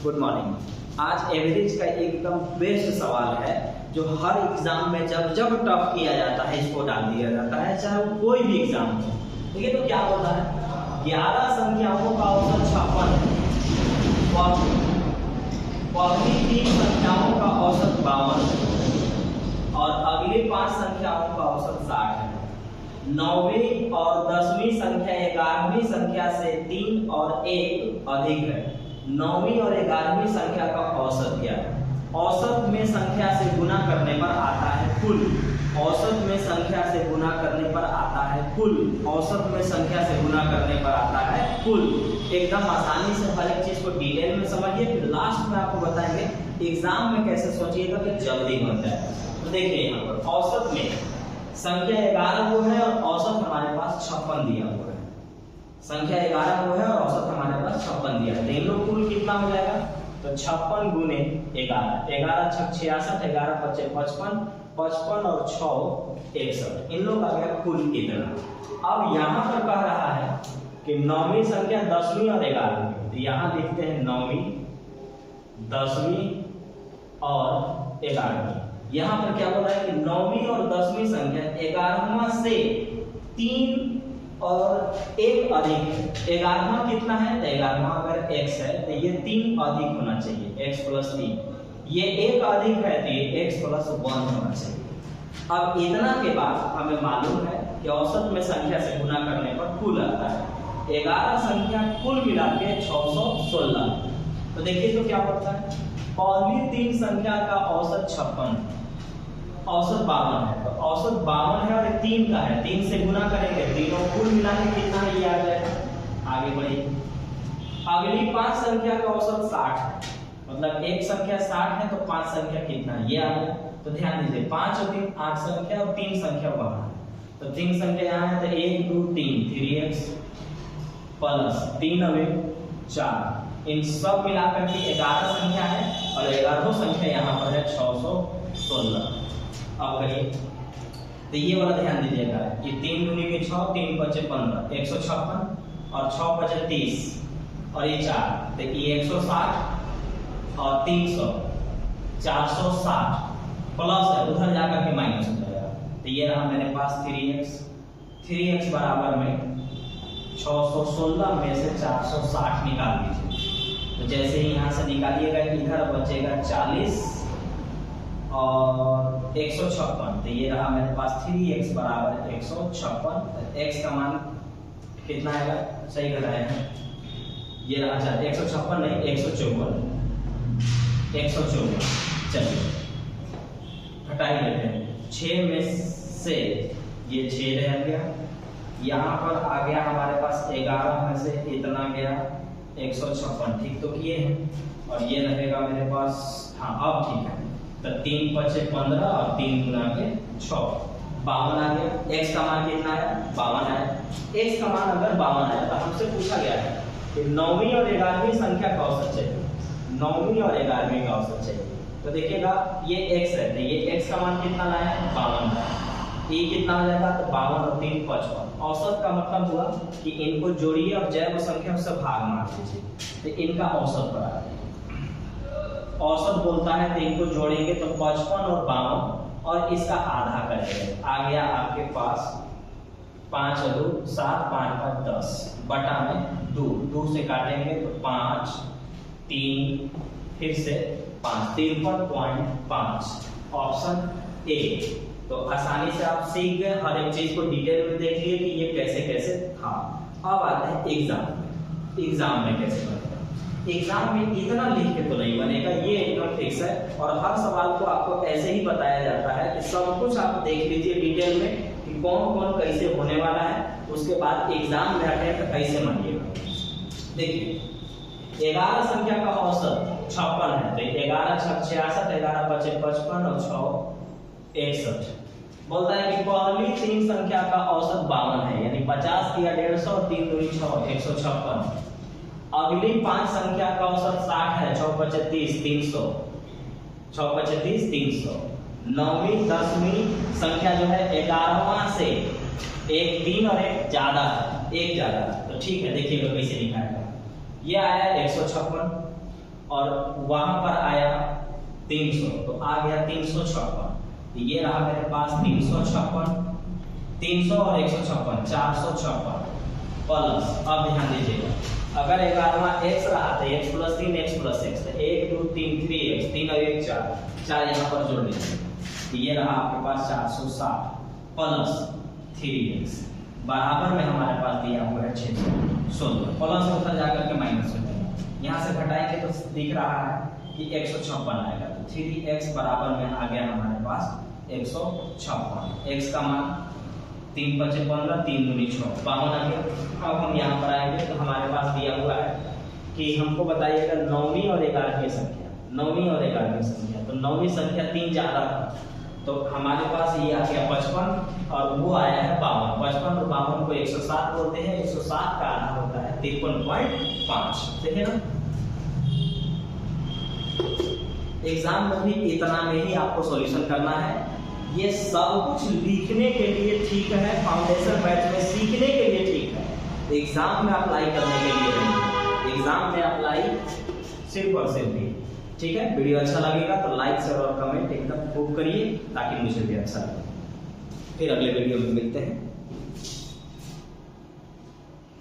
Good morning. आज average का एकदम बेस्ट सवाल है जो हर एग्जाम में जब जब टफ किया जाता है इसको डाल दिया जाता है, चाहे वो कोई भी एग्जाम हो। ठीक है, तो क्या होता है 11 संख्याओं का औसत 56 है, पहली 3 संख्याओं का औसत 52 और अगली 5 संख्याओं का औसत 60 है। 9वीं और 10वीं संख्या 11वीं संख्या से 3 और 1 अधिक है। 9वीं और 11वीं संख्या का औसत क्या है? औसत में संख्या से गुना करने पर आता है कुल। औसत में संख्या से गुना करने पर आता है कुल। औसत में संख्या से गुना करने पर आता है कुल। एकदम आसानी से हर एक चीज को डिटेल में समझिए, फिर लास्ट में आपको बताएंगे एग्जाम में कैसे सोचिएगा कि जल्दी बन जाए। तो देखिए यहाँ पर औसत में संख्या 11 वो है और औसत हमारे पास 56 दिया हुआ है। संख्या 11 वो है और औसत हमारे पास 56 दिया है। इन लोग कुल कितना हो जाएगा? तो 56 गुने 11, 11 छक 66, 11 पचे 55, 55 और 6 61। इन लोग का गया कुल कितना। अब यहाँ पर कह रहा है कि 9वीं संख्या 10वीं और 11वीं, तो यहाँ लिखते हैं 9वीं 10वीं और 11वीं। यहाँ पर क्या बोल रहा है कि 9वीं और 10वीं संख्या 11वां से 3 और 1 अधिक है। 11वां कितना है? तो 11वां अगर x है तो ये 3 अधिक होना चाहिए, x प्लस 3। ये 1 अधिक है तो ये x प्लस 1 होना चाहिए। अब इतना के बाद हमें मालूम है कि औसत में संख्या से गुना करने पर कुल आता है। 11 संख्या कुल मिला के 616। तो देखिए तो क्या होता है, पहली 3 संख्या का औसत 56, औसत 52 है। तो औसत 52 है और 3 का है, 3 से गुना करेंगे, तीनों कुल मिला के कितना है ये आ जाएगा। आगे बढ़िए, अगली 5 संख्या का औसत 60 है, मतलब एक संख्या 60 है तो 5 संख्या कितना है ये आ गया। तो ध्यान दीजिए 5 और 3 8 संख्या और 3 संख्या वहां है, तो 3 संख्या यहाँ है तो 1 2 3 3x प्लस 3 अवे 4। इन सब मिलाकर के 11 संख्या है और 11वां संख्या यहाँ पर है 616। अब करिए तो ये वाला ध्यान दीजिएगा कि 3 दूनी के 6, 3 पचे 15, 156 और 6 पचे 30 और ये 4, तो ये 160 और 300 460 प्लस है, उधर जाकर के माइनस हो जाएगा। तो ये रहा मेरे पास 3x बराबर में 616 में से 460 निकाल दीजिए। तो जैसे ही यहाँ से निकालिएगा इधर बचेगा 40 और 156, तो ये रहा मेरे पास 3x बराबर 156। x का मान कितना आएगा? सही घटाएगा, ये रहा 156 नहीं 154। चलिए घटा ही लेते हैं। 6 में से ये 6 रह गया, यहाँ पर आ गया हमारे पास 11 में से इतना गया 156, ठीक तो किए हैं। और ये रहेगा मेरे पास, हाँ अब ठीक है, तो 3 पचे 15 और 3 गुना के 6 52 आ गया। x का मान कितना है? 52 है। x का मान अगर 52 है तो हमसे पूछा गया है कि 9वीं और 11वीं संख्या का औसत चाहिए। 9वीं और 11वीं का औसत चाहिए, तो देखिएगा ये x है, तो ये x का मान कितना लाया है? 52 है। ये कितना हो जाएगा? तो 52 और 3 55। औसत का मतलब हुआ कि इनको जोड़िए और जैव संख्या से भाग मार दीजिए, तो इनका औसत बना है। औसत बोलता है तो इनको जोड़ेंगे तो 55 और 52 और इसका आधा करेंगे, आ गया आपके पास 5 और 2 7 5 5 10 बटा में 2 से काटेंगे तो 5 3 फिर से 5 53.5 ऑप्शन ए। तो आसानी से आप सीख गए, हर एक चीज को डिटेल में देख लिए कि ये कैसे कैसे था। अब आते हैं एग्जाम में कैसे बनेगा। एग्जाम में इतना लिख के तो नहीं बनेगा, ये एकदम फिक्स है। और हर सवाल को आपको ऐसे ही बताया जाता है कि सब कुछ आप देख लीजिए डिटेल में कि कौन कौन कैसे होने वाला है, उसके बाद एग्जाम में अटेम्प्ट कैसे मानिएगा। देखिए 11 संख्या का औसत 56 है, तो 11 छक 66, 11 पचे 55 और 6 61। बोलता है कि पहली 3 संख्या का औसत 52 है, यानी 50 किया 150 और 3 दूनी 6 156। अगली 5 संख्या का औसत 60 है, 6 पचे 30 300, 6 पचे 30 300। 9वीं 10वीं संख्या जो है 11वां से 1 3 और 1 ज्यादा है, 1 ज्यादा, तो ठीक है। देखिएगा कैसे लिखा है, ये आया 156 और वहां पर आया 300, तो आ गया 356। ये रहा मेरे पास 356, 300 और 156, 456 प्लस, अब ध्यान दीजिएगा, अगर 11वां x रहा तो x + 3 x + x, तो 1 2 3 3x, 3 और 1 4, 4 यहाँ पर जोड़ लीजिए, तो ये रहा आपके पास 460 प्लस 3x बराबर में हमारे पास दिया हुआ है 616, प्लस उधर जाकर के माइनस हो जाएगा, यहाँ से घटाएंगे तो दिख रहा है कि 156 आएगा, तो 3x बराबर में आ गया हमारे पास 156। x का मान 3 × 5 = 15, 3 × 2 = 6, 52 आ गया। अब हम यहाँ पर आएंगे तो हमारे पास दिया हुआ है कि हमको बताइएगा 9वीं और 11वीं संख्या, 9वीं और 11वीं संख्या, तो 9वीं संख्या 3 ज्यादा था, तो हमारे पास ये आ गया 55 और वो आया है 52। 55 और 52 को 107 बोलते हैं, 107 का आधा होता है 53.5, ठीक है ना। एग्जाम में भी इतना में ही आपको सॉल्यूशन करना है, ये सब कुछ लिखने के लिए ठीक है, फाउंडेशन बैच में सीखने के लिए ठीक है, एग्जाम में अप्लाई करने के लिए नहीं, एग्जाम में अप्लाई सिर्फ और सिर्फ ही, ठीक है। वीडियो अच्छा लगेगा तो लाइक शेयर और कमेंट एकदम खूब करिए ताकि मुझे भी अच्छा लगे। फिर अगले वीडियो में मिलते हैं।